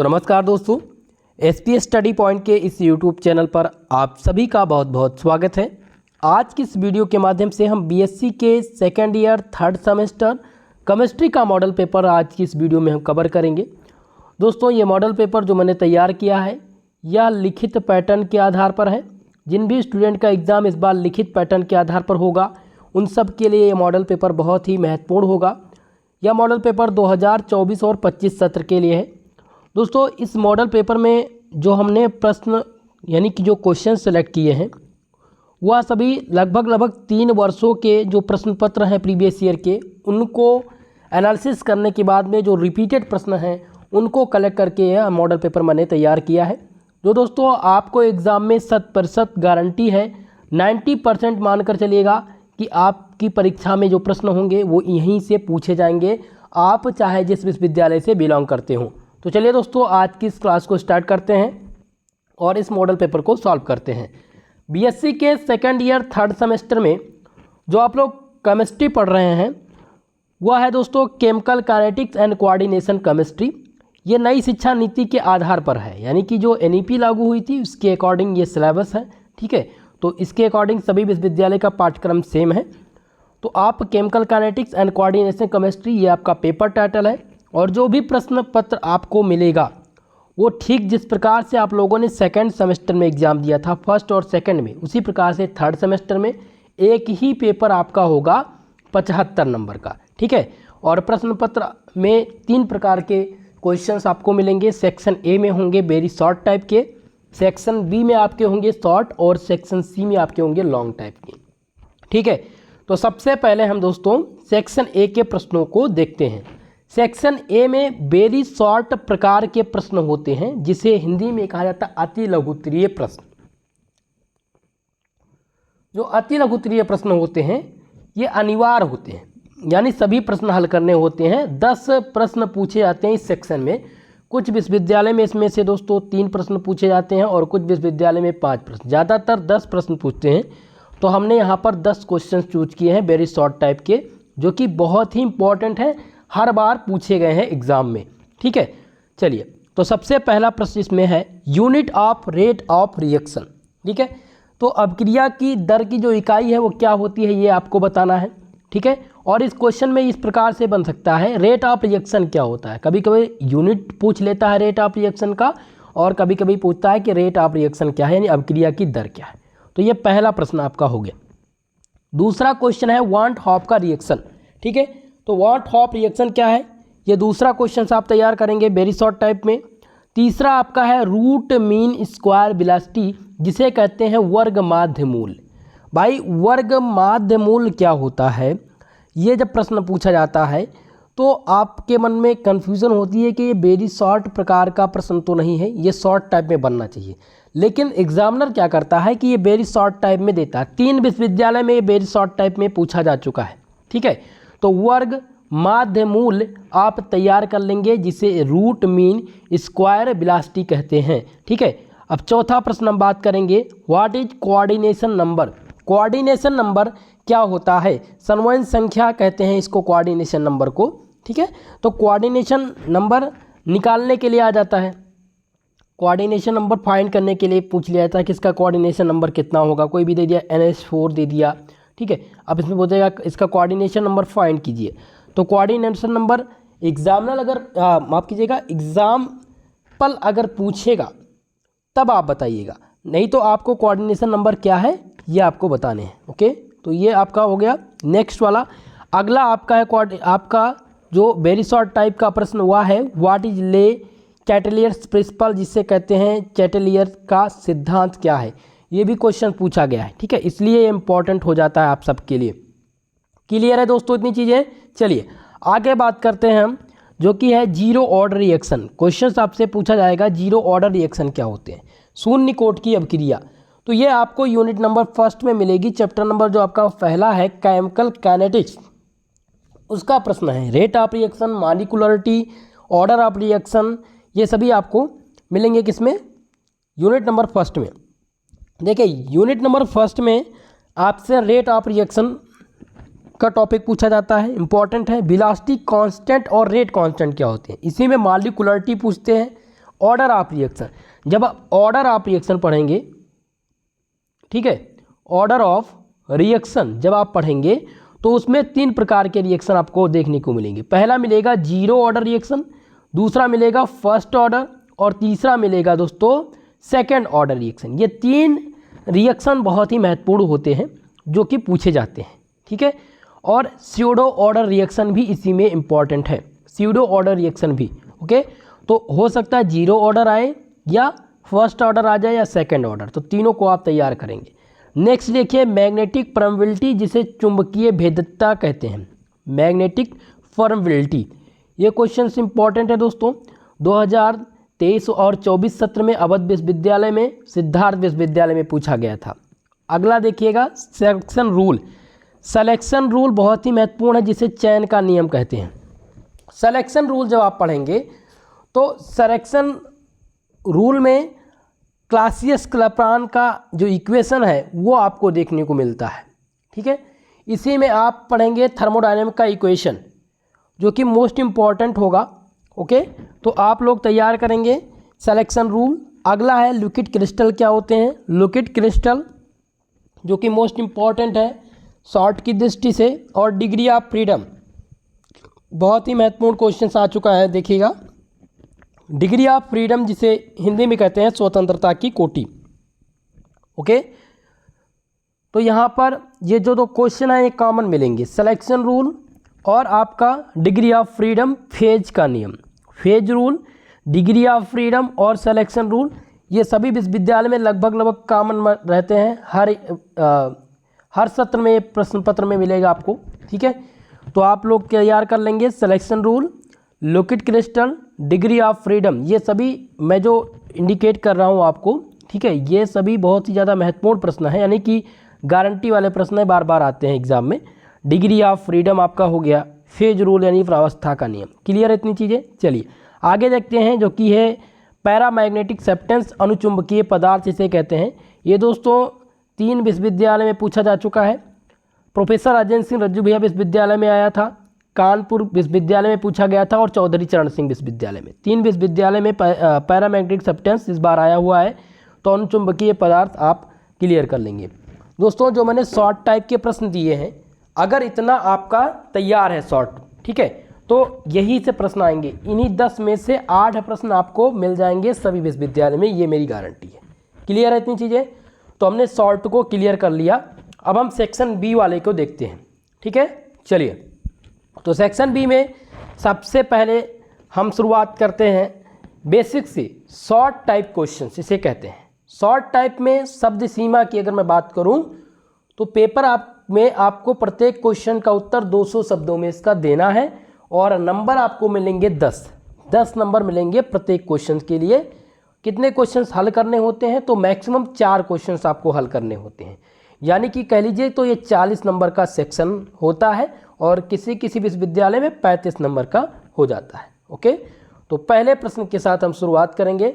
तो नमस्कार दोस्तों, एसपीएस स्टडी पॉइंट के इस यूट्यूब चैनल पर आप सभी का बहुत बहुत स्वागत है। आज की इस वीडियो के माध्यम से हम बीएससी के second year third semester chemistry का मॉडल पेपर आज की इस वीडियो में हम कवर करेंगे। दोस्तों, ये मॉडल पेपर जो मैंने तैयार किया है यह लिखित पैटर्न के आधार पर है। जिन भी स्टूडेंट का एग्ज़ाम इस बार लिखित पैटर्न के आधार पर होगा उन सब के लिए ये मॉडल पेपर बहुत ही महत्वपूर्ण होगा। यह मॉडल पेपर 2024 और 25 सत्र के लिए है। दोस्तों, इस मॉडल पेपर में जो हमने प्रश्न यानी कि जो क्वेश्चन सेलेक्ट किए हैं वह सभी लगभग 3 वर्षों के जो प्रश्न पत्र हैं प्रीवियस ईयर के, उनको एनालिसिस करने के बाद में जो रिपीटेड प्रश्न हैं उनको कलेक्ट करके यह मॉडल पेपर मैंने तैयार किया है। जो दोस्तों आपको एग्ज़ाम में 100% गारंटी है, 90% मानकर चलिएगा कि आपकी परीक्षा में जो प्रश्न होंगे वो यहीं से पूछे जाएंगे, आप चाहे जिस विश्वविद्यालय से बिलोंग करते हों। तो चलिए दोस्तों, आज की इस क्लास को स्टार्ट करते हैं और इस मॉडल पेपर को सॉल्व करते हैं। बीएससी के सेकेंड ईयर थर्ड सेमेस्टर में जो आप लोग केमिस्ट्री पढ़ रहे हैं वह है दोस्तों chemical kinetics and coordination chemistry. ये नई शिक्षा नीति के आधार पर है, यानी कि जो एनईपी लागू हुई थी उसके अकॉर्डिंग ये सिलेबस है। ठीक है, तो इसके अकॉर्डिंग सभी विश्वविद्यालय का पाठ्यक्रम सेम है। तो आप chemical kinetics and coordination chemistry ये आपका पेपर टाइटल है और जो भी प्रश्न पत्र आपको मिलेगा वो ठीक जिस प्रकार से आप लोगों ने सेकंड सेमेस्टर में एग्ज़ाम दिया था फर्स्ट और सेकंड में, उसी प्रकार से थर्ड सेमेस्टर में एक ही पेपर आपका होगा 75 नंबर का। ठीक है, और प्रश्न पत्र में 3 प्रकार के क्वेश्चंस आपको मिलेंगे। सेक्शन ए में होंगे वेरी शॉर्ट टाइप के, सेक्शन बी में आपके होंगे शॉर्ट और सेक्शन सी में आपके होंगे लॉन्ग टाइप के। ठीक है, तो सबसे पहले हम दोस्तों सेक्शन ए के प्रश्नों को देखते हैं। सेक्शन ए में वेरी शॉर्ट प्रकार के प्रश्न होते हैं जिसे हिंदी में कहा जाता है अति लघुत्तरीय प्रश्न। जो अति लघुत्तरीय प्रश्न होते हैं ये अनिवार्य होते हैं, यानी सभी प्रश्न हल करने होते हैं। 10 प्रश्न पूछे जाते हैं इस सेक्शन में। कुछ विश्वविद्यालय में इसमें से दोस्तों 3 प्रश्न पूछे जाते हैं और कुछ विश्वविद्यालय में 5 प्रश्न, ज़्यादातर 10 प्रश्न पूछते हैं। तो हमने यहाँ पर 10 क्वेश्चन चूज किए हैं वेरी शॉर्ट टाइप के, जो कि बहुत ही इंपॉर्टेंट है, हर बार पूछे गए हैं एग्जाम में। ठीक है, चलिए तो सबसे पहला प्रश्न इसमें है unit of rate of reaction. ठीक है, तो अभिक्रिया की दर की जो इकाई है वो क्या होती है ये आपको बताना है। ठीक है, और इस क्वेश्चन में इस प्रकार से बन सकता है रेट ऑफ रिएक्शन क्या होता है। कभी कभी यूनिट पूछ लेता है रेट ऑफ रिएक्शन का और कभी कभी पूछता है कि रेट ऑफ रिएक्शन क्या है, यानी अभिक्रिया की दर क्या है। तो ये पहला प्रश्न आपका हो गया। दूसरा क्वेश्चन है वांट हॉफ का रिएक्शन। ठीक है, तो वांट हॉफ रिएक्शन क्या है, ये दूसरा क्वेश्चन आप तैयार करेंगे वेरी शॉर्ट टाइप में। तीसरा आपका है रूट मीन स्क्वायर वेलोसिटी, जिसे कहते हैं वर्ग माध्य मूल। भाई वर्ग माध्य मूल क्या होता है, ये जब प्रश्न पूछा जाता है तो आपके मन में कन्फ्यूज़न होती है कि ये वेरी शॉर्ट प्रकार का प्रश्न तो नहीं है, ये शॉर्ट टाइप में बनना चाहिए। लेकिन एग्जामिनर क्या करता है कि ये वेरी शॉर्ट टाइप में देता है। 3 विश्वविद्यालय में ये वेरी शॉर्ट टाइप में पूछा जा चुका है। ठीक है, तो वर्ग माध्य मूल आप तैयार कर लेंगे जिसे रूट मीन स्क्वायर वेलोसिटी कहते हैं। ठीक है, अब चौथा प्रश्न हम बात करेंगे what is coordination number. Coordination number क्या होता है, समन्वय संख्या कहते हैं इसको, कोऑर्डिनेशन नंबर को। ठीक है, तो कोऑर्डिनेशन नंबर निकालने के लिए आ जाता है, कोऑर्डिनेशन नंबर फाइंड करने के लिए पूछ लिया जाता है कि इसका कोऑर्डिनेशन नंबर कितना होगा। कोई भी दे दिया NH4 दे दिया। ठीक है, अब इसमें बोलेगा इसका कोऑर्डिनेशन नंबर फाइंड कीजिए। तो कोऑर्डिनेशन नंबर एग्जामिनर अगर माफ़ कीजिएगा एग्जाम्पल अगर पूछेगा तब आप बताइएगा, नहीं तो आपको कोऑर्डिनेशन नंबर क्या है ये आपको बताने हैं। ओके, तो ये आपका हो गया। नेक्स्ट वाला अगला आपका है आपका जो वेरी शॉर्ट टाइप का प्रश्न हुआ है व्हाट इज ले चैटेलियर्स प्रिंसिपल, जिसे कहते हैं चैटेलियर का सिद्धांत क्या है। ये भी क्वेश्चन पूछा गया है। ठीक है, इसलिए ये इंपॉर्टेंट हो जाता है आप सबके लिए। क्लियर है दोस्तों इतनी चीज़ें। चलिए आगे बात करते हैं हम, जो कि है जीरो ऑर्डर रिएक्शन। क्वेश्चन आपसे पूछा जाएगा जीरो ऑर्डर रिएक्शन क्या होते हैं। शून्य कोट की अभिक्रिया, तो ये आपको यूनिट नंबर फर्स्ट में मिलेगी। चैप्टर नंबर जो आपका पहला है केमिकल काइनेटिक्स, उसका प्रश्न है rate of reaction, molecularity, order of reaction, ये सभी आपको मिलेंगे किसमें, यूनिट नंबर फर्स्ट में। देखिए यूनिट नंबर फर्स्ट में आपसे रेट ऑफ रिएक्शन का टॉपिक पूछा जाता है, इंपॉर्टेंट है। वेलोसिटी कांस्टेंट और रेट कांस्टेंट क्या होते हैं, इसी में मॉलिक्यूलरिटी पूछते हैं ऑर्डर ऑफ रिएक्शन, जब आप ऑर्डर ऑफ रिएक्शन पढ़ेंगे, ठीक है, ऑर्डर ऑफ रिएक्शन जब आप पढ़ेंगे तो उसमें 3 प्रकार के रिएक्शन आपको देखने को मिलेंगे। पहला मिलेगा जीरो ऑर्डर रिएक्शन, दूसरा मिलेगा फर्स्ट ऑर्डर और तीसरा मिलेगा दोस्तों सेकंड ऑर्डर रिएक्शन। ये 3 रिएक्शन बहुत ही महत्वपूर्ण होते हैं जो कि पूछे जाते हैं, ठीक है। और स्यूडो ऑर्डर रिएक्शन भी इसी में इंपॉर्टेंट है, स्यूडो ऑर्डर रिएक्शन भी, ओके। तो हो सकता है जीरो ऑर्डर आए या फर्स्ट ऑर्डर आ जाए या सेकंड ऑर्डर, तो तीनों को आप तैयार करेंगे। नेक्स्ट देखिए मैग्नेटिक परमेबिलिटी, जिसे चुंबकीय भेद्यता कहते हैं, मैग्नेटिक परमेबिलिटी। ये क्वेश्चन इंपॉर्टेंट है दोस्तों, 2023 और 24 सत्र में अवध विश्वविद्यालय में, सिद्धार्थ विश्वविद्यालय में पूछा गया था। अगला देखिएगा सिलेक्शन रूल। सिलेक्शन रूल बहुत ही महत्वपूर्ण है, जिसे चयन का नियम कहते हैं। सिलेक्शन रूल जब आप पढ़ेंगे तो सिलेक्शन रूल में क्लासियस क्लैपेरॉन का जो इक्वेशन है वो आपको देखने को मिलता है, ठीक है। इसी में आप पढ़ेंगे थर्मोडायनेमिक का इक्वेशन, जो कि मोस्ट इम्पॉर्टेंट होगा, ओके। तो आप लोग तैयार करेंगे सिलेक्शन रूल। अगला है लिक्विड क्रिस्टल क्या होते हैं, लिक्विड क्रिस्टल जो कि मोस्ट इम्पॉर्टेंट है शॉर्ट की दृष्टि से। और डिग्री ऑफ फ्रीडम, बहुत ही महत्वपूर्ण क्वेश्चन आ चुका है, देखिएगा डिग्री ऑफ फ्रीडम, जिसे हिंदी में कहते हैं स्वतंत्रता की कोटि, ओके। तो यहाँ पर ये जो 2 क्वेश्चन है ये कॉमन मिलेंगे, सिलेक्शन रूल और आपका डिग्री ऑफ फ्रीडम, फेज का नियम, phase rule, degree of freedom और सिलेक्शन रूल। ये सभी विश्वविद्यालय में लगभग कॉमन रहते हैं, हर सत्र में प्रश्न पत्र में मिलेगा आपको, ठीक है। तो आप लोग तैयार कर लेंगे selection rule, liquid crystal, degree of freedom. ये सभी मैं जो इंडिकेट कर रहा हूँ आपको, ठीक है, ये सभी बहुत ही ज़्यादा महत्वपूर्ण प्रश्न है, यानी कि गारंटी वाले प्रश्न है, बार बार आते हैं एग्जाम में। डिग्री ऑफ फ्रीडम आपका हो गया, फेज रूल यानी प्रावस्था का नियम, क्लियर है इतनी चीज़ें। चलिए आगे देखते हैं, जो कि है पैरामैग्नेटिक सब्सटेंस, अनुचुंबकीय पदार्थ इसे कहते हैं। ये दोस्तों 3 विश्वविद्यालय में पूछा जा चुका है। प्रोफेसर राजेंद्र सिंह रज्जू भैया विश्वविद्यालय में आया था, कानपुर विश्वविद्यालय में पूछा गया था और चौधरी चरण सिंह विश्वविद्यालय में, 3 विश्वविद्यालय में पैरामैग्नेटिक सब्सटेंस इस बार आया हुआ है। तो अनुचुंबकीय पदार्थ आप क्लियर कर लेंगे। दोस्तों जो मैंने शॉर्ट टाइप के प्रश्न दिए हैं, अगर इतना आपका तैयार है शॉर्ट, ठीक है, तो यही से प्रश्न आएंगे। इन्हीं 10 में से 8 प्रश्न आपको मिल जाएंगे सभी विश्वविद्यालय में, ये मेरी गारंटी है। क्लियर है इतनी चीज़ें। तो हमने शॉर्ट को क्लियर कर लिया। अब हम सेक्शन बी वाले को देखते हैं, ठीक है। चलिए तो सेक्शन बी में सबसे पहले हम शुरुआत करते हैं बेसिक से, शॉर्ट टाइप क्वेश्चन इसे कहते हैं। शॉर्ट टाइप में शब्द सीमा की अगर मैं बात करूं तो पेपर में आपको प्रत्येक क्वेश्चन का उत्तर 200 शब्दों में इसका देना है और नंबर आपको मिलेंगे 10 नंबर मिलेंगे प्रत्येक क्वेश्चन के लिए। कितने क्वेश्चंस हल करने होते हैं, तो मैक्सिमम 4 क्वेश्चंस आपको हल करने होते हैं, यानी कि कह लीजिए तो ये 40 नंबर का सेक्शन होता है और किसी किसी विश्वविद्यालय में 35 नंबर का हो जाता है, ओके। तो पहले प्रश्न के साथ हम शुरुआत करेंगे।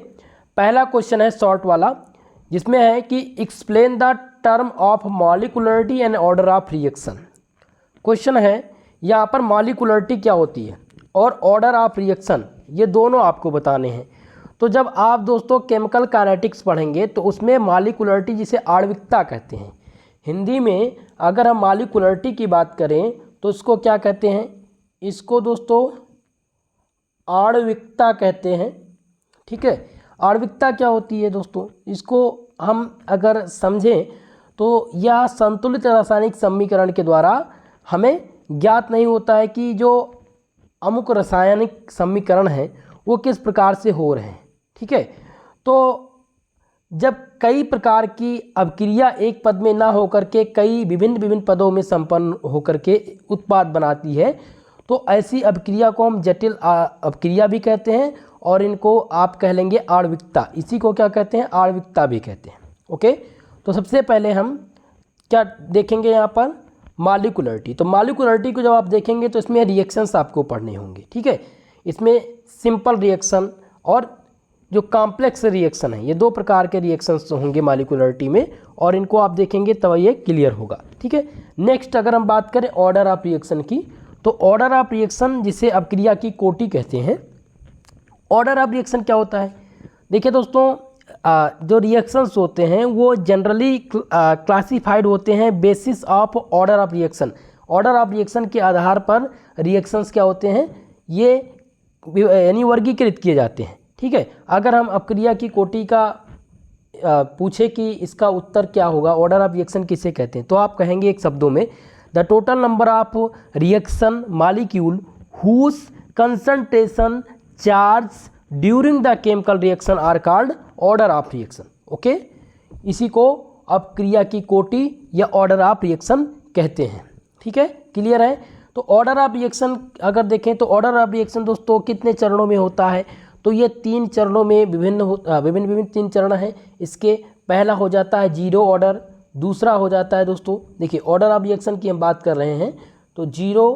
पहला क्वेश्चन है शॉर्ट वाला, जिसमें है कि explain the term of molecularity and order of reaction. Question है यहाँ पर मॉलिक्यूलरिटी क्या होती है और ऑर्डर ऑफ रिएक्शन, ये दोनों आपको बताने हैं। तो जब आप दोस्तों केमिकल काइनेटिक्स पढ़ेंगे तो उसमें मॉलिक्यूलरिटी जिसे आणविकता कहते हैं, हिंदी में अगर हम मॉलिक्यूलरिटी की बात करें तो इसको क्या कहते हैं, इसको दोस्तों आणविकता कहते हैं, ठीक है। आणविकता क्या होती है दोस्तों, इसको हम अगर समझें तो यह संतुलित रासायनिक समीकरण के द्वारा हमें ज्ञात नहीं होता है कि जो अमुक रासायनिक समीकरण है वो किस प्रकार से हो रहे हैं, ठीक है। तो जब कई प्रकार की अभिक्रिया एक पद में ना होकर के कई विभिन्न पदों में संपन्न होकर के उत्पाद बनाती है, तो ऐसी अभिक्रिया को हम जटिल अभिक्रिया भी कहते हैं और इनको आप कह लेंगे आणविकता। इसी को क्या कहते हैं, आणविकता भी कहते हैं, ओके। तो सबसे पहले हम क्या देखेंगे यहाँ पर, मॉलिक्यूलरिटी। तो मॉलिक्यूलरिटी को जब आप देखेंगे तो इसमें रिएक्शंस आपको पढ़ने होंगे, ठीक है। इसमें सिंपल रिएक्शन और जो कॉम्प्लेक्स रिएक्शन है, ये 2 प्रकार के रिएक्शंस होंगे मॉलिक्यूलरिटी में, और इनको आप देखेंगे तब ये क्लियर होगा, ठीक है। नेक्स्ट अगर हम बात करें ऑर्डर ऑफ रिएक्शन की, तो ऑर्डर ऑफ रिएक्शन जिसे अभिक्रिया की कोटि कहते हैं। ऑर्डर ऑफ रिएक्शन क्या होता है, देखिए दोस्तों, जो रिएक्शंस होते हैं वो जनरली क्लासिफाइड होते हैं basis of order of reaction. Order of reaction के आधार पर रिएक्शंस क्या होते हैं, ये यानी वर्गीकृत किए जाते हैं। ठीक है, अगर हम अपक्रिया की कोटि का पूछे कि इसका उत्तर क्या होगा, ऑर्डर ऑफ रिएक्शन किसे कहते हैं, तो आप कहेंगे एक शब्दों में the total number of reaction molecule whose concentration change during the chemical reaction are called order of reaction. Okay, इसी को अपक्रिया की कोटि या ऑर्डर ऑफ रिएक्शन कहते हैं। ठीक है, क्लियर है। तो ऑर्डर ऑफ रिएक्शन अगर देखें तो ऑर्डर ऑफ रिएक्शन दोस्तों कितने चरणों में होता है, तो ये 3 चरणों में विभिन्न 3 चरण हैं इसके। पहला हो जाता है जीरो ऑर्डर, दूसरा हो जाता है दोस्तों, देखिए ऑर्डर ऑफ रिएक्शन की हम बात कर रहे हैं तो जीरो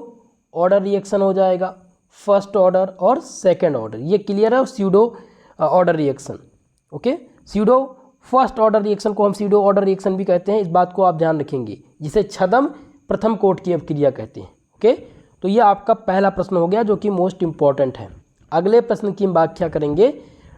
ऑर्डर रिएक्शन हो जाएगा, फर्स्ट ऑर्डर और सेकंड ऑर्डर, ये क्लियर है। Pseudo order reaction, okay, pseudo first order reaction को हम स्यूडो ऑर्डर रिएक्शन भी कहते हैं, इस बात को आप ध्यान रखेंगे, जिसे छद्म प्रथम कोट की अपक्रिया कहते हैं। ओके, तो ये आपका पहला प्रश्न हो गया जो कि मोस्ट इंपॉर्टेंट है। अगले प्रश्न की हम व्याख्या करेंगे,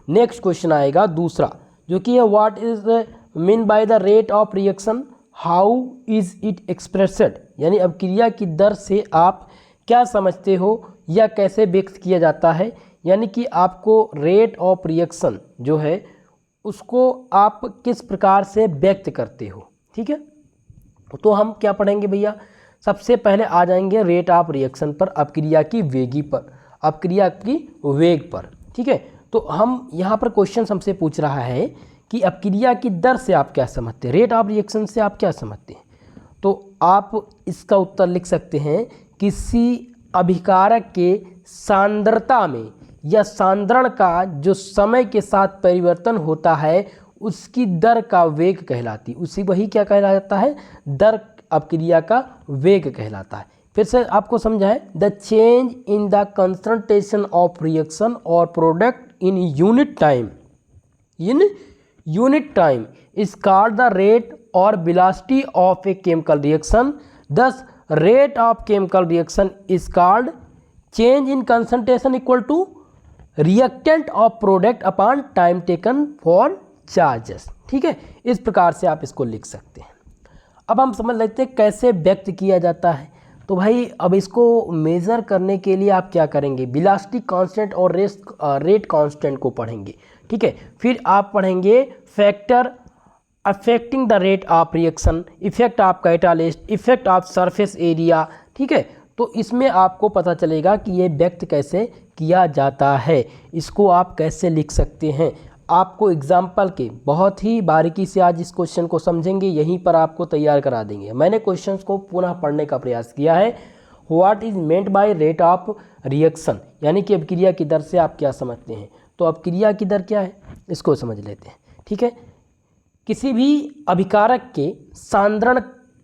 नेक्स्ट क्वेश्चन आएगा दूसरा, जो कि है what is mean by the rate of reaction, how is it expressed, यानी अपक्रिया की दर से आप क्या समझते हो या कैसे व्यक्त किया जाता है, यानी कि आपको रेट ऑफ रिएक्शन जो है उसको आप किस प्रकार से व्यक्त करते हो। ठीक है, तो हम क्या पढ़ेंगे भैया, सबसे पहले आ जाएंगे रेट ऑफ रिएक्शन पर, अपक्रिया की वेगी पर, अपक्रिया की वेग पर। ठीक है, तो हम यहाँ पर क्वेश्चन हमसे पूछ रहा है कि अपक्रिया की दर से आप क्या समझते हैं, रेट ऑफ रिएक्शन से आप क्या समझते हैं। तो आप इसका उत्तर लिख सकते हैं, किसी अभिकारक के सांद्रता में या सांद्रण का जो समय के साथ परिवर्तन होता है उसकी दर का वेग कहलाती, उसी वही क्या कहलाता है, दर अपक्रिया का वेग कहलाता है। फिर से आपको समझाएं, the change in the concentration of reaction और product in unit time is called the rate और velocity of a chemical reaction. Thus rate of chemical reaction is called change in concentration equal to reactant of product upon time taken for charges. ठीक है, इस प्रकार से आप इसको लिख सकते हैं। अब हम समझ लेते हैं कैसे व्यक्त किया जाता है। तो भाई अब इसको मेज़र करने के लिए आप क्या करेंगे, वेलोसिटी कांस्टेंट और रेट कांस्टेंट को पढ़ेंगे। ठीक है, फिर आप पढ़ेंगे factor affecting the rate of reaction, effect of catalyst, effect of surface area. ठीक है, तो इसमें आपको पता चलेगा कि ये व्यक्त कैसे किया जाता है, इसको आप कैसे लिख सकते हैं। आपको एग्जाम्पल के बहुत ही बारीकी से आज इस क्वेश्चन को समझेंगे, यहीं पर आपको तैयार करा देंगे। मैंने क्वेश्चंस को पुनः पढ़ने का प्रयास किया है। What is meant by rate of reaction, यानी कि अपक्रिया की दर से आप क्या समझते हैं। तो अपक्रिया की दर क्या है इसको समझ लेते हैं। ठीक है, किसी भी अभिकारक के सांद्रण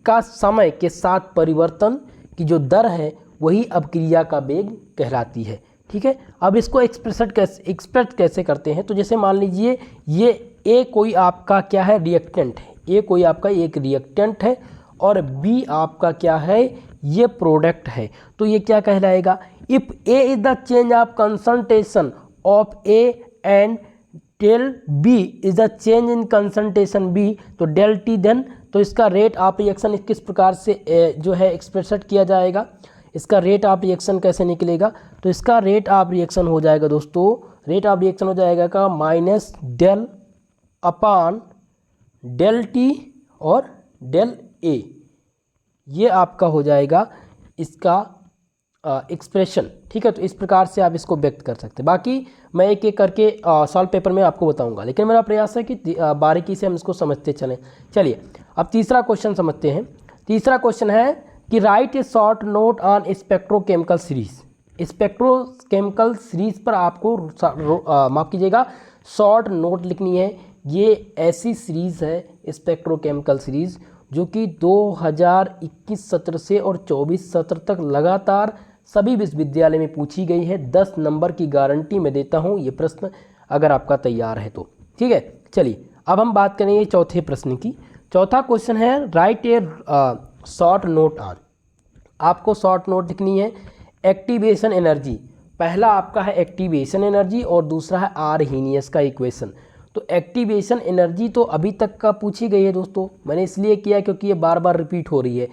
का समय के साथ परिवर्तन की जो दर है वही अपक्रिया का वेग कहलाती है। ठीक है, अब इसको एक्सप्रेस कैसे करते हैं, तो जैसे मान लीजिए ये ए कोई आपका क्या है, रिएक्टेंट है, ए कोई आपका एक रिएक्टेंट है और बी आपका क्या है, ये प्रोडक्ट है। तो ये क्या कहलाएगा, if a is the change of concentration of a and del b is the change in concentration b, तो डेल टी देन, तो इसका रेट ऑफ रिएक्शन किस प्रकार से जो है एक्सप्रेस किया जाएगा, इसका रेट ऑफ रिएक्शन कैसे निकलेगा। तो इसका रेट ऑफ रिएक्शन हो जाएगा दोस्तों, रेट ऑफ रिएक्शन हो जाएगा का minus del upon del t और डेल ए, ये आपका हो जाएगा इसका एक्सप्रेशन। ठीक है, तो इस प्रकार से आप इसको व्यक्त कर सकते हैं। बाकी मैं एक एक करके सॉल्व पेपर में आपको बताऊंगा, लेकिन मेरा प्रयास है कि बारीकी से हम इसको समझते चलें। चलिए अब तीसरा क्वेश्चन समझते हैं। तीसरा क्वेश्चन है कि right A short note on spectrochemical series. Spectrochemical series पर आपको माफ कीजिएगा शॉर्ट नोट लिखनी है। ये ऐसी सीरीज़ है स्पेक्ट्रोकेमिकल सीरीज़ जो कि 2021 सत्र से और 24 सत्र तक लगातार सभी विश्वविद्यालय में पूछी गई है। 10 नंबर की गारंटी मैं देता हूँ ये प्रश्न अगर आपका तैयार है तो। ठीक है, चलिए अब हम बात करेंगे चौथे प्रश्न की। चौथा क्वेश्चन है right A short note on, आपको शॉर्ट नोट लिखनी है एक्टिवेशन एनर्जी पहला आपका है एक्टिवेशन एनर्जी और दूसरा है आर्हीनियस का इक्वेशन। तो एक्टिवेशन एनर्जी तो अभी तक का पूछी गई है दोस्तों, मैंने इसलिए किया क्योंकि ये बार बार रिपीट हो रही है,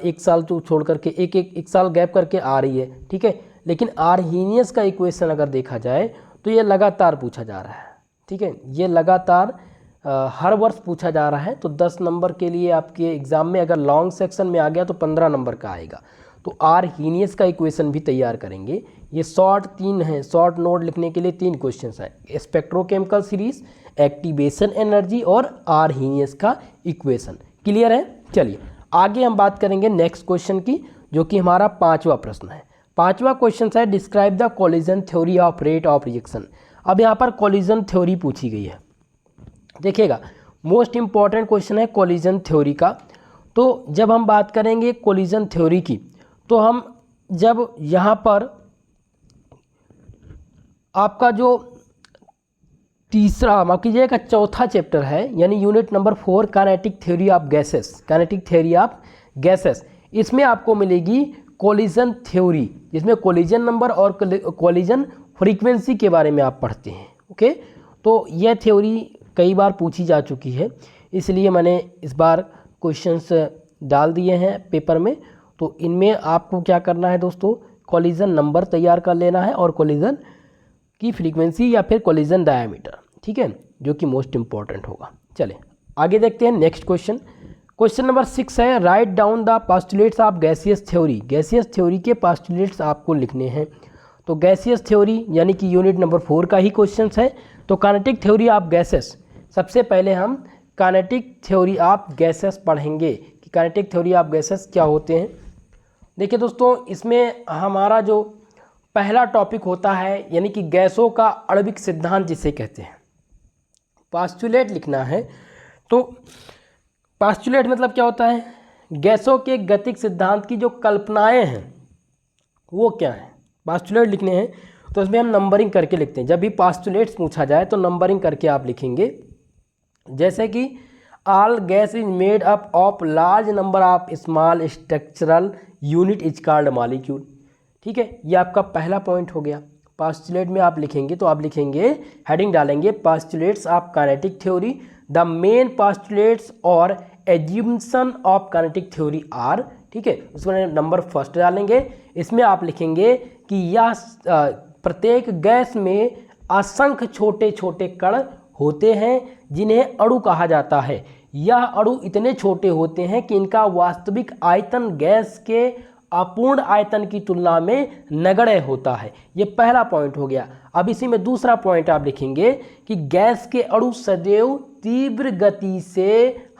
एक साल तो छोड़ करके एक साल गैप करके आ रही है, ठीक है। लेकिन आर्हीनियस का इक्वेशन अगर देखा जाए तो ये लगातार पूछा जा रहा है, ठीक है, ये लगातार हर वर्ष पूछा जा रहा है। तो 10 नंबर के लिए आपके एग्ज़ाम में अगर लॉन्ग सेक्शन में आ गया तो 15 नंबर का आएगा। तो आर्हीनियस का इक्वेशन भी तैयार करेंगे। ये शॉर्ट 3 हैं, शॉर्ट नोट लिखने के लिए 3 क्वेश्चन हैं, स्पेक्ट्रोकेमिकल सीरीज, एक्टिवेशन एनर्जी और आर्हीनियस का इक्वेशन। क्लियर है? चलिए आगे हम बात करेंगे नेक्स्ट क्वेश्चन की, जो कि हमारा 5वां प्रश्न है। 5वां क्वेश्चन है describe the collision theory of rate of reaction. अब यहाँ पर कोलिजन थ्योरी पूछी गई है। देखिएगा मोस्ट इंपॉर्टेंट क्वेश्चन है कोलिजन थ्योरी का। तो जब हम बात करेंगे कोलिजन थ्योरी की, तो हम जब यहाँ पर आपका जो तीसरा माफ कीजिएगा चौथा चैप्टर है, यानी unit number 4 kinetic theory of gases, kinetic theory of gases, इसमें आपको मिलेगी कोलिजन थ्योरी, जिसमें कोलिजन नंबर और कोलिजन फ्रीक्वेंसी के बारे में आप पढ़ते हैं। ओके, तो यह थ्योरी कई बार पूछी जा चुकी है, इसलिए मैंने इस बार क्वेश्चंस डाल दिए हैं पेपर में। तो इनमें आपको क्या करना है दोस्तों, कोलिजन नंबर तैयार कर लेना है और कोलिजन की फ्रीक्वेंसी या फिर कोलिजन डायमीटर, ठीक है, जो कि मोस्ट इंपॉर्टेंट होगा। चले आगे देखते हैं नेक्स्ट क्वेश्चन। क्वेश्चन नंबर 6 है write down the postulates of gaseous theory. Gaseous theory के पोस्टुलेट्स आपको लिखने हैं। तो गैसियस थ्योरी यानी कि यूनिट नंबर 4 का ही क्वेश्चन है। तो काइनेटिक थ्योरी ऑफ गैसेस, सबसे पहले हम काइनेटिक थ्योरी ऑफ गैसेस पढ़ेंगे कि काइनेटिक थ्योरी ऑफ गैसेस क्या होते हैं। देखिए दोस्तों, इसमें हमारा जो पहला टॉपिक होता है यानी कि गैसों का आणविक सिद्धांत जिसे कहते हैं, पोस्टुलेट लिखना है। तो पोस्टुलेट मतलब क्या होता है, गैसों के गतिक सिद्धांत की जो कल्पनाएं हैं वो क्या है, पोस्टुलेट लिखने हैं। तो इसमें हम नंबरिंग करके लिखते हैं। जब भी पोस्टुलेट्स पूछा जाए तो नंबरिंग करके आप लिखेंगे, जैसे कि all gas is made up of large number of small structural unit is called molecule. ठीक है, ये आपका पहला पॉइंट हो गया। पोस्टुलेट में आप लिखेंगे तो आप लिखेंगे, हेडिंग डालेंगे postulates of kinetic theory, the main postulates और एज्यूम्पशन ऑफ काइनेटिक थ्योरी आर। ठीक है, उसमें नंबर फर्स्ट डालेंगे। इसमें आप लिखेंगे कि यह प्रत्येक गैस में असंख्य छोटे छोटे कण होते हैं जिन्हें अणु कहा जाता है। यह अणु इतने छोटे होते हैं कि इनका वास्तविक आयतन गैस के अपूर्ण आयतन की तुलना में नगण्य होता है। ये पहला पॉइंट हो गया। अब इसी में दूसरा पॉइंट आप लिखेंगे कि गैस के अणु सदैव तीव्र गति से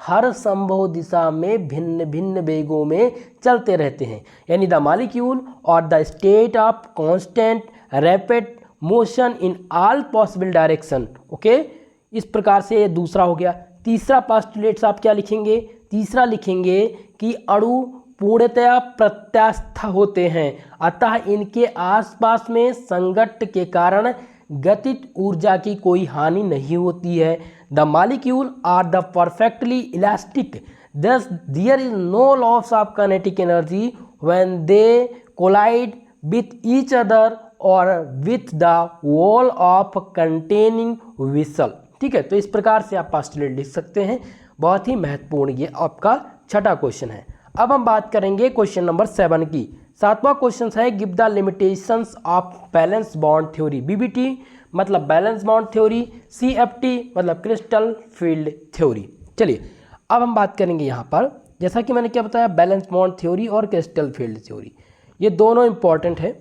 हर संभव दिशा में भिन्न भिन्न वेगों में चलते रहते हैं, यानी द मॉलिक्यूल और the state of constant rapid motion in all possible direction. Okay, इस प्रकार से ये दूसरा हो गया। तीसरा पोस्टुलेट्स आप क्या लिखेंगे, तीसरा लिखेंगे कि अणु पूर्णतया प्रत्यास्थ होते हैं, अतः इनके आसपास में संघट्ट के कारण गतिज ऊर्जा की कोई हानि नहीं होती है। The molecule are the perfectly elastic, thus there is no loss of kinetic energy when they collide with each other or with the wall of containing vessel। ठीक है, तो इस प्रकार से आप पोस्टुलेट लिख सकते हैं। बहुत ही महत्वपूर्ण ये आपका छठा क्वेश्चन है। अब हम बात करेंगे क्वेश्चन नंबर 7 की। 7वां क्वेश्चन है give the limitations of balance bond theory. BBT मतलब बैलेंस बॉन्ड थ्योरी, सीएफटी मतलब क्रिस्टल फील्ड थ्योरी। चलिए अब हम बात करेंगे यहाँ पर, जैसा कि मैंने क्या बताया, बैलेंस बॉन्ड थ्योरी और क्रिस्टल फील्ड थ्योरी, ये दोनों इंपॉर्टेंट है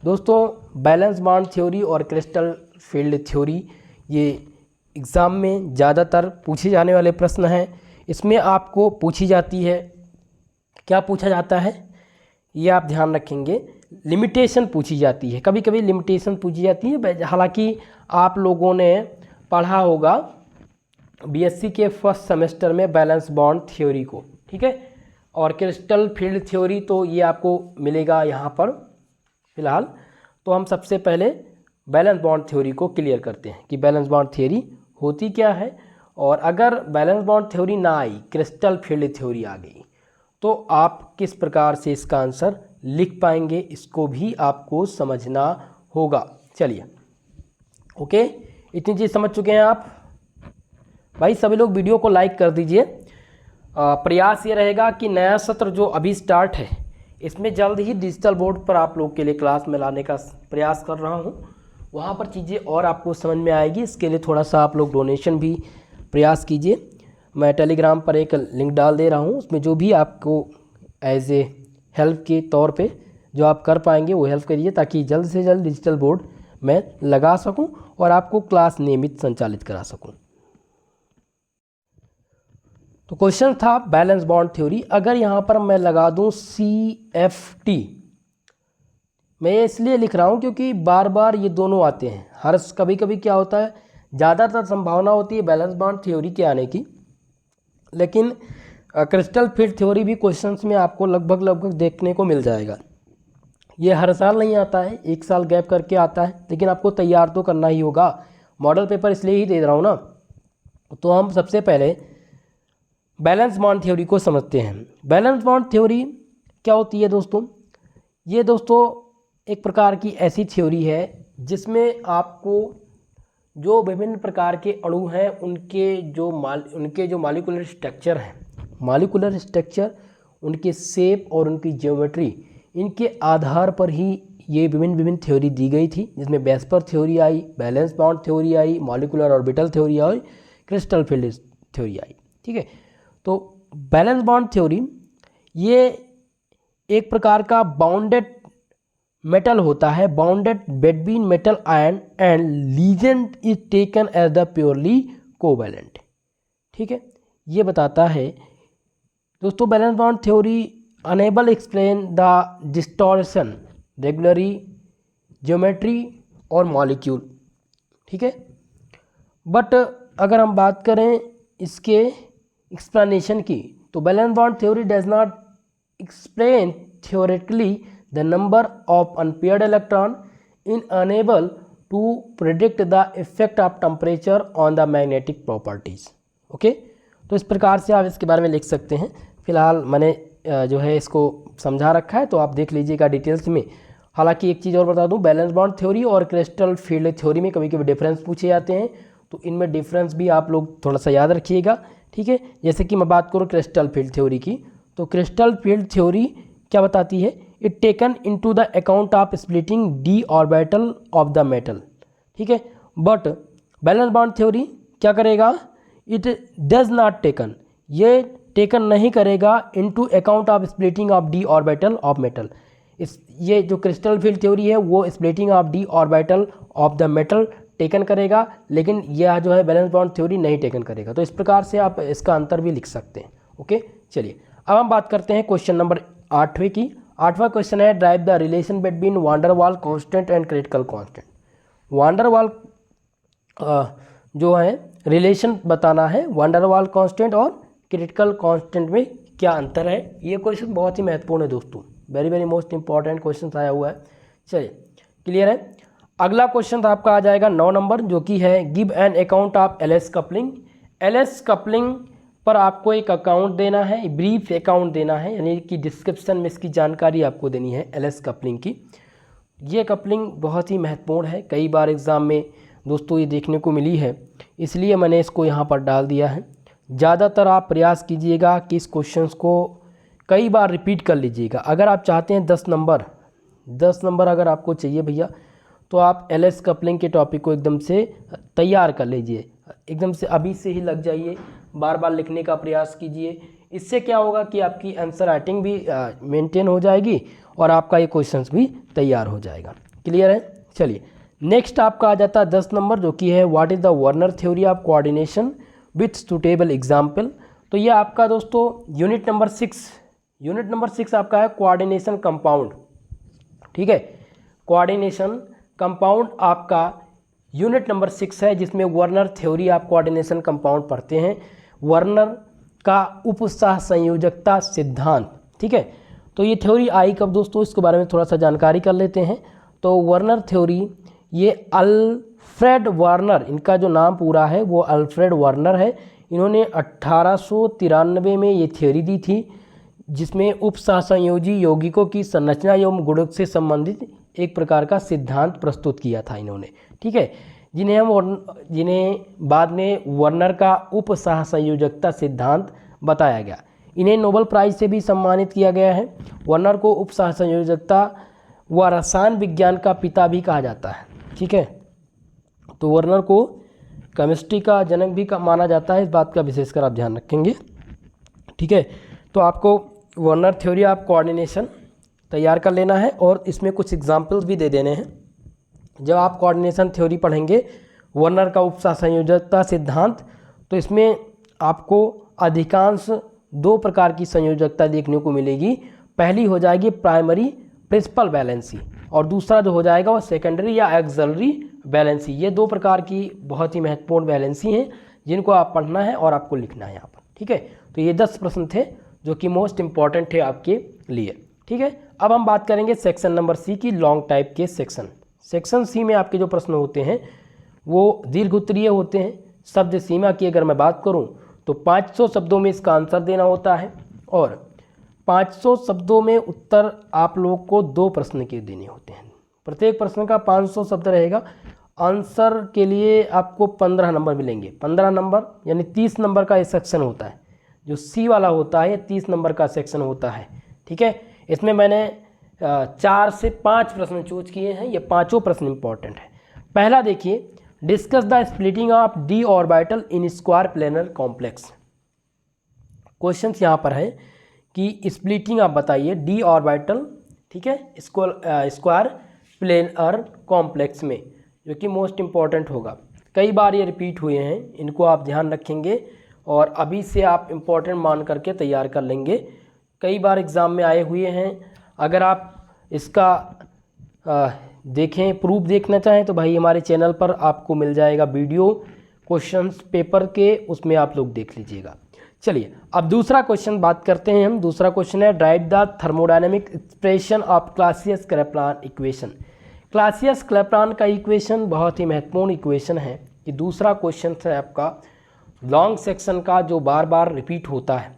दोस्तों। बैलेंस बॉन्ड थ्योरी और क्रिस्टल फील्ड थ्योरी ये एग्ज़ाम में ज़्यादातर पूछे जाने वाले प्रश्न हैं। इसमें आपको पूछी जाती है, क्या पूछा जाता है ये आप ध्यान रखेंगे, लिमिटेशन पूछी जाती है। कभी कभी लिमिटेशन पूछी जाती है। हालांकि आप लोगों ने पढ़ा होगा बीएससी के फर्स्ट सेमेस्टर में बैलेंस बॉन्ड थ्योरी को, ठीक है, और क्रिस्टल फील्ड थ्योरी तो ये आपको मिलेगा यहाँ पर फिलहाल। तो हम सबसे पहले बैलेंस बॉन्ड थ्योरी को क्लियर करते हैं कि बैलेंस बॉन्ड थ्योरी होती क्या है, और अगर बैलेंस बॉन्ड थ्योरी ना आई, क्रिस्टल फील्ड थ्योरी आ गई, तो आप किस प्रकार से इसका आंसर लिख पाएंगे, इसको भी आपको समझना होगा। चलिए ओके, इतनी चीज़ समझ चुके हैं आप भाई। सभी लोग वीडियो को लाइक कर दीजिए। प्रयास ये रहेगा कि नया सत्र जो अभी स्टार्ट है इसमें जल्द ही डिजिटल बोर्ड पर आप लोग के लिए क्लास में लाने का प्रयास कर रहा हूँ। वहाँ पर चीज़ें और आपको समझ में आएगी। इसके लिए थोड़ा सा आप लोग डोनेशन भी प्रयास कीजिए। मैं टेलीग्राम पर एक लिंक डाल दे रहा हूँ, उसमें जो भी आपको एज ए हेल्प के तौर पे जो आप कर पाएंगे वो हेल्प करिए, ताकि जल्द से जल्द डिजिटल बोर्ड मैं लगा सकूं और आपको क्लास नियमित संचालित करा सकूं। तो क्वेश्चन था बैलेंस बॉन्ड थ्योरी। अगर यहाँ पर मैं लगा दूं CFT, मैं ये इसलिए लिख रहा हूँ क्योंकि बार बार ये दोनों आते हैं। हर कभी कभी क्या होता है, ज़्यादातर संभावना होती है बैलेंस बॉन्ड थ्योरी के आने की, लेकिन क्रिस्टल फील्ड थ्योरी भी क्वेश्चंस में आपको लगभग देखने को मिल जाएगा। ये हर साल नहीं आता है, एक साल गैप करके आता है, लेकिन आपको तैयार तो करना ही होगा। मॉडल पेपर इसलिए ही दे रहा हूँ ना। तो हम सबसे पहले बैलेंस बॉन्ड थ्योरी को समझते हैं। बैलेंस बॉन्ड थ्योरी क्या होती है दोस्तों? ये दोस्तों एक प्रकार की ऐसी थ्योरी है जिसमें आपको जो विभिन्न प्रकार के अणु हैं उनके जो मॉलिक्यूलर स्ट्रक्चर हैं, मॉलिक्यूलर स्ट्रक्चर, उनके शेप और उनकी ज्योमेट्री, इनके आधार पर ही ये विभिन्न थ्योरी दी गई थी, जिसमें वेस्पर थ्योरी आई, बैलेंस बॉन्ड थ्योरी आई, मॉलिक्यूलर ऑर्बिटल थ्योरी आई, क्रिस्टल फील्ड थ्योरी आई। ठीक है, तो बैलेंस बॉन्ड थ्योरी ये एक प्रकार का बाउंडेड मेटल होता है, bounded between metal ion and ligand is taken as the purely covalent. ठीक है, ये बताता है दोस्तों valence bond theory enable explain the distortion regularly geometry और मॉलिक्यूल। ठीक है, बट अगर हम बात करें इसके एक्सप्लेनेशन की, तो valence bond theory does not explain theoretically the number of unpaired electron in unable to predict the effect of temperature on the magnetic properties. Okay, तो इस प्रकार से आप इसके बारे में लिख सकते हैं। फिलहाल मैंने जो है इसको समझा रखा है, तो आप देख लीजिएगा डिटेल्स में। हालांकि एक चीज़ और बता दूं, बैलेंस बॉन्ड थ्योरी और क्रिस्टल फील्ड थ्योरी में कभी कभी डिफरेंस पूछे जाते हैं, तो इनमें डिफरेंस भी आप लोग थोड़ा सा याद रखिएगा। ठीक है, जैसे कि मैं बात करूँ क्रिस्टल फील्ड थ्योरी की, तो क्रिस्टल फील्ड थ्योरी क्या बताती है? It taken into the account of splitting D orbital of the metal. ठीक है, बट बैलेंस बॉन्ड थ्योरी क्या करेगा? इट डज नॉट टेकन, ये टेकन नहीं करेगा into account of splitting of D orbital of metal. ये जो क्रिस्टल फील्ड थ्योरी है वो splitting of D orbital of the metal taken करेगा, लेकिन यह जो है बैलेंस बॉन्ड थ्योरी नहीं टेकन करेगा। तो इस प्रकार से आप इसका अंतर भी लिख सकते हैं। ओके, चलिए अब हम बात करते हैं क्वेश्चन नंबर 8वें की। 8वां क्वेश्चन है drive the relation between van der वाल constant and critical constant. Van der वाल जो है रिलेशन बताना है, वान डेर वाल कांस्टेंट और क्रिटिकल कांस्टेंट में क्या अंतर है। ये क्वेश्चन बहुत ही महत्वपूर्ण है दोस्तों, वेरी मोस्ट इंपॉर्टेंट क्वेश्चन आया हुआ है। चलिए क्लियर है। अगला क्वेश्चन आपका आ जाएगा 9 नंबर, जो कि है give an account of LS coupling. LS coupling पर आपको एक अकाउंट देना है, ब्रीफ अकाउंट देना है, यानी कि डिस्क्रिप्शन में इसकी जानकारी आपको देनी है एलएस कपलिंग की। ये कपलिंग बहुत ही महत्वपूर्ण है, कई बार एग्ज़ाम में दोस्तों ये देखने को मिली है, इसलिए मैंने इसको यहाँ पर डाल दिया है। ज़्यादातर आप प्रयास कीजिएगा कि इस क्वेश्चन को कई बार रिपीट कर लीजिएगा। अगर आप चाहते हैं 10 नंबर अगर आपको चाहिए भैया, तो आप एलएस कपलिंग के टॉपिक को एकदम से तैयार कर लीजिए, एकदम से अभी से ही लग जाइए, बार बार लिखने का प्रयास कीजिए। इससे क्या होगा कि आपकी आंसर राइटिंग भी मेंटेन हो जाएगी और आपका ये क्वेश्चंस भी तैयार हो जाएगा। क्लियर है। चलिए नेक्स्ट आपका आ जाता है 10 नंबर, जो कि है what is the Werner theory of coordination with suitable example. तो ये आपका दोस्तों यूनिट नंबर 6 आपका है कोऑर्डिनेशन कंपाउंड। ठीक है, कोऑर्डिनेशन कंपाउंड आपका यूनिट नंबर 6 है, जिसमें वर्नर थ्योरी आप कोऑर्डिनेशन कंपाउंड पढ़ते हैं, वर्नर का उपसह संयोजकता सिद्धांत। ठीक है, तो ये थ्योरी आई कब दोस्तों, इसके बारे में थोड़ा सा जानकारी कर लेते हैं। तो वर्नर थ्योरी ये अल्फ्रेड वर्नर, इनका जो नाम पूरा है वो अल्फ्रेड वर्नर है। इन्होंने 1893 में ये थ्योरी दी थी, जिसमें उपसहसंयोजी यौगिकों की संरचना एवं गुणों से संबंधित एक प्रकार का सिद्धांत प्रस्तुत किया था इन्होंने, ठीक है, जिन्हें बाद में वर्नर का उप सहसंयोजकता सिद्धांत बताया गया। इन्हें नोबेल प्राइज से भी सम्मानित किया गया है। वर्नर को उप सहसंयोजकता व रसायन विज्ञान का पिता भी कहा जाता है, ठीक है। तो वर्नर को केमिस्ट्री का जनक भी माना जाता है, इस बात का विशेषकर आप ध्यान रखेंगे, ठीक है। तो आपको वर्नर थ्योरी ऑफ कोऑर्डिनेशन तैयार कर लेना है और इसमें कुछ एग्जाम्पल्स भी दे देने हैं। जब आप कोऑर्डिनेशन थ्योरी पढ़ेंगे वर्नर का उप सहसंयोजकता सिद्धांत, तो इसमें आपको अधिकांश दो प्रकार की संयोजकता देखने को मिलेगी। पहली हो जाएगी प्राइमरी प्रिंसिपल वैलेंसी और दूसरा जो हो जाएगा वो सेकेंडरी या एक्सिलरी वैलेंसी। ये दो प्रकार की बहुत ही महत्वपूर्ण वैलेंसी हैं जिनको आप पढ़ना है और आपको लिखना है यहाँ पर, ठीक है। तो ये 10 प्रश्न थे जो कि मोस्ट इंपॉर्टेंट थे आपके लिए, ठीक है। अब हम बात करेंगे सेक्शन नंबर सी की, लॉन्ग टाइप के सेक्शन। सेक्शन सी में आपके जो प्रश्न होते हैं वो दीर्घ उत्तरीय होते हैं। शब्द सीमा की अगर मैं बात करूं तो 500 शब्दों में इसका आंसर देना होता है और 500 शब्दों में उत्तर आप लोग को 2 प्रश्न के देने होते हैं। प्रत्येक प्रश्न का 500 शब्द रहेगा। आंसर के लिए आपको 15 नंबर मिलेंगे। 15 नंबर यानी 30 नंबर का ये सेक्शन होता है। जो सी वाला होता है 30 नंबर का सेक्शन होता है, ठीक है। इसमें मैंने 4 से 5 प्रश्न चूज किए हैं। ये पांचों प्रश्न इंपॉर्टेंट है। पहला देखिए, discuss the splitting of D orbital in square planar complex. Questions यहाँ पर है कि स्प्लिटिंग आप बताइए डी ऑर्बिटल, ठीक है, स्क्वायर प्लेनर कॉम्प्लेक्स में, जो कि मोस्ट इंपॉर्टेंट होगा। कई बार ये रिपीट हुए हैं, इनको आप ध्यान रखेंगे और अभी से आप इम्पोर्टेंट मान करके तैयार कर लेंगे। कई बार एग्ज़ाम में आए हुए हैं। अगर आप इसका देखें, प्रूफ देखना चाहें तो भाई हमारे चैनल पर आपको मिल जाएगा वीडियो क्वेश्चंस पेपर के, उसमें आप लोग देख लीजिएगा। चलिए अब दूसरा क्वेश्चन बात करते हैं हम। दूसरा क्वेश्चन है drive the thermodynamic expression of Clausius-Clapeyron equation. Clausius-Clapeyron का इक्वेशन बहुत ही महत्वपूर्ण इक्वेशन है। ये दूसरा क्वेश्चन है आपका लॉन्ग सेक्शन का जो बार बार रिपीट होता है।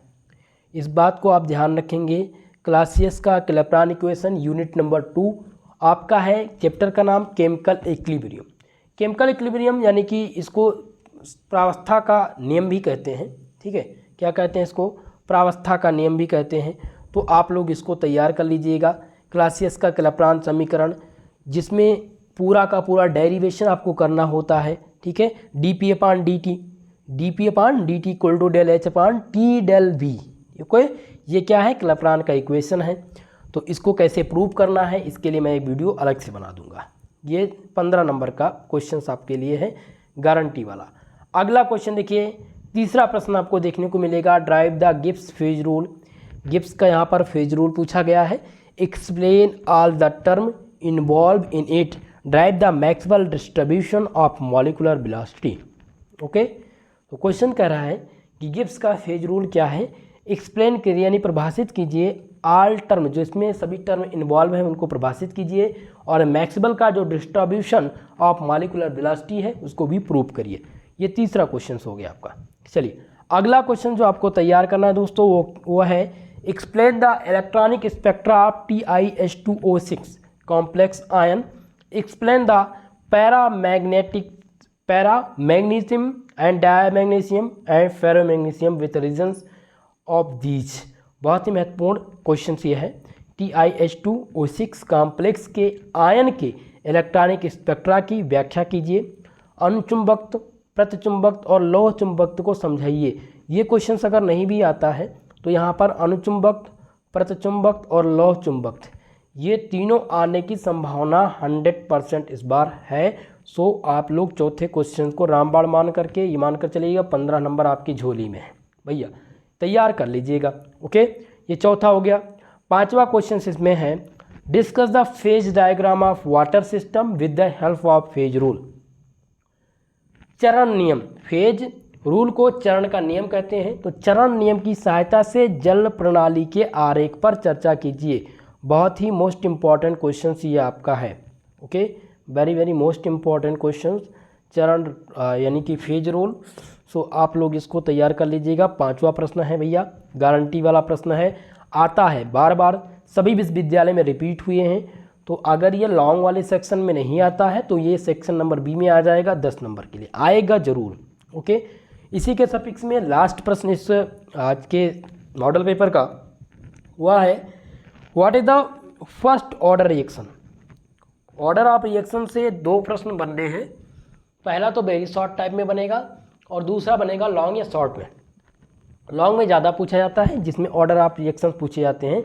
इस बात को आप ध्यान रखेंगे। क्लासियस का क्लैपेरॉन इक्वेशन यूनिट नंबर 2 आपका है। चैप्टर का नाम केमिकल इक्विलिब्रियम। केमिकल इक्विलिब्रियम यानी कि इसको प्रावस्था का नियम भी कहते हैं, ठीक है। क्या कहते हैं इसको? प्रावस्था का नियम भी कहते हैं। तो आप लोग इसको तैयार कर लीजिएगा। क्लासियस का क्लैपेरॉन समीकरण, जिसमें पूरा का पूरा डेरिवेशन आपको करना होता है, ठीक है। dp upon dt equal to del h upon t del v. ये क्या है? क्लैपेरॉन का इक्वेशन है। तो इसको कैसे प्रूव करना है, इसके लिए मैं एक वीडियो अलग से बना दूंगा। ये 15 नंबर का क्वेश्चन आपके लिए है, गारंटी वाला। अगला क्वेश्चन देखिए, तीसरा प्रश्न आपको देखने को मिलेगा drive the Gibbs phase rule. Gibbs का यहाँ पर फेज रूल पूछा गया है। Explain all the term involve in it, drive the Maxwell distribution of molecular velocity. Okay, तो क्वेश्चन कह रहा है कि गिब्स का फेज रूल क्या है, एक्सप्लेन करिए यानी परिभाषित कीजिए ऑल टर्म, जो इसमें सभी टर्म इन्वॉल्व हैं उनको परिभाषित कीजिए, और मैक्सवेल का जो डिस्ट्रीब्यूशन ऑफ मॉलिक्यूलर वेलोसिटी है उसको भी प्रूव करिए। ये तीसरा क्वेश्चन हो गया आपका। चलिए अगला क्वेश्चन जो आपको तैयार करना है दोस्तों वो है explain the electronic spectra of TiH2O6 complex ion, explain the paramagnetism and diamagnetism and ferromagnetism with reasons of these. बहुत ही महत्वपूर्ण क्वेश्चन ये है। TiH2O6 कॉम्प्लेक्स के आयन के इलेक्ट्रॉनिक स्पेक्ट्रा की व्याख्या कीजिए, अनुचुंबकत्व, प्रतिचुंबकत्व और लौह चुंबकत्व को समझाइए। ये क्वेश्चन अगर नहीं भी आता है तो यहाँ पर अनुचुंबकत्व, प्रतिचुंबकत्व और लौह चुंबकत्व ये तीनों आने की संभावना 100% इस बार है। सो आप लोग चौथे क्वेश्चन को रामबाण मान करके ये मान कर चलिएगा 15 नंबर आपकी झोली में है भैया, तैयार कर लीजिएगा। ओके, ये चौथा हो गया। पांचवा क्वेश्चन इसमें है discuss the phase diagram of water system with the help of phase rule. चरण नियम, फेज रूल को चरण का नियम कहते हैं। तो चरण नियम की सहायता से जल प्रणाली के आरेख पर चर्चा कीजिए। बहुत ही मोस्ट इम्पॉर्टेंट क्वेश्चन ये आपका है। Okay, very very most important question, चरण यानी कि फेज रूल। सो आप लोग इसको तैयार कर लीजिएगा। पांचवा प्रश्न है भैया, गारंटी वाला प्रश्न है, आता है बार बार, सभी विश्वविद्यालय में रिपीट हुए हैं। तो अगर ये लॉन्ग वाले सेक्शन में नहीं आता है तो ये सेक्शन नंबर बी में आ जाएगा 10 नंबर के लिए, आएगा जरूर। ओके, इसी के सफिक्स में लास्ट प्रश्न इस आज के मॉडल पेपर का हुआ है, what is the first order reaction. Order of reaction से दो प्रश्न बनने हैं, पहला तो वेरी शॉर्ट टाइप में बनेगा और दूसरा बनेगा लॉन्ग या शॉर्ट में। लॉन्ग में ज़्यादा पूछा जाता है, जिसमें ऑर्डर ऑफ रिएक्शन पूछे जाते हैं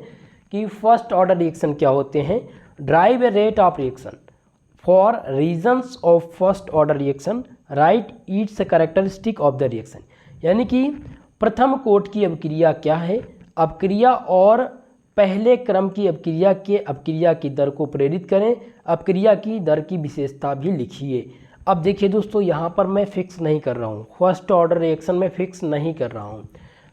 कि फर्स्ट ऑर्डर रिएक्शन क्या होते हैं, derive a rate of reaction for reasons of first order reaction, right its characteristic of the reaction. यानी कि प्रथम कोट की अभिक्रिया क्या है, अपक्रिया और पहले क्रम की अभिक्रिया के अपक्रिया की दर को प्रेरित करें, अपक्रिया की दर की विशेषता भी लिखिए। अब देखिए दोस्तों, यहाँ पर मैं फिक्स नहीं कर रहा हूँ, फर्स्ट ऑर्डर रिएक्शन में फिक्स नहीं कर रहा हूँ,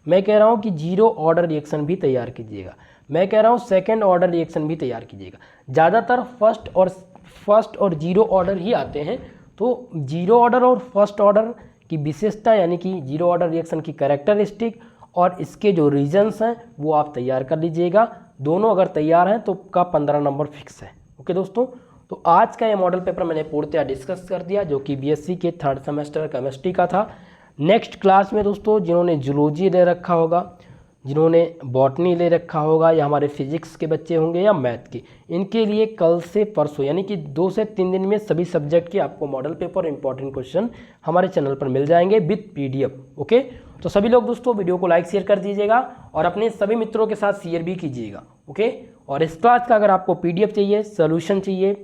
मैं कह रहा हूँ कि जीरो ऑर्डर रिएक्शन भी तैयार कीजिएगा, मैं कह रहा हूँ सेकंड ऑर्डर रिएक्शन भी तैयार कीजिएगा। ज़्यादातर फर्स्ट और जीरो ऑर्डर ही आते हैं, तो जीरो ऑर्डर और फर्स्ट ऑर्डर की विशेषता यानी कि जीरो ऑर्डर रिएक्शन की कैरेक्टरिस्टिक और इसके जो रीजन्स हैं वो आप तैयार कर लीजिएगा। दोनों अगर तैयार हैं तो का 15 नंबर फिक्स है। ओके दोस्तों, तो आज का ये मॉडल पेपर मैंने पूर्णतः डिस्कस कर दिया, जो कि बीएससी के थर्ड सेमेस्टर केमिस्ट्री का था। नेक्स्ट क्लास में दोस्तों जिन्होंने जूलॉजी ले रखा होगा, जिन्होंने बॉटनी ले रखा होगा, या हमारे फिजिक्स के बच्चे होंगे या मैथ के, इनके लिए कल से परसों यानी कि 2 से 3 दिन में सभी सब्जेक्ट के आपको मॉडल पेपर इंपॉर्टेंट क्वेश्चन हमारे चैनल पर मिल जाएंगे विथ पीडीएफ। ओके, तो सभी लोग दोस्तों वीडियो को लाइक शेयर कर दीजिएगा और अपने सभी मित्रों के साथ शेयर भी कीजिएगा। ओके, और इस क्लास का अगर आपको पीडीएफ चाहिए, सोल्यूशन चाहिए,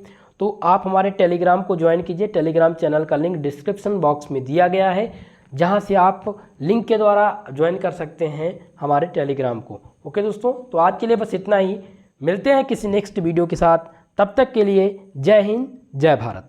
तो आप हमारे टेलीग्राम को ज्वाइन कीजिए। टेलीग्राम चैनल का लिंक डिस्क्रिप्शन बॉक्स में दिया गया है, जहां से आप लिंक के द्वारा ज्वाइन कर सकते हैं हमारे टेलीग्राम को। ओके दोस्तों, तो आज के लिए बस इतना ही, मिलते हैं किसी नेक्स्ट वीडियो के साथ, तब तक के लिए जय हिंद जय भारत।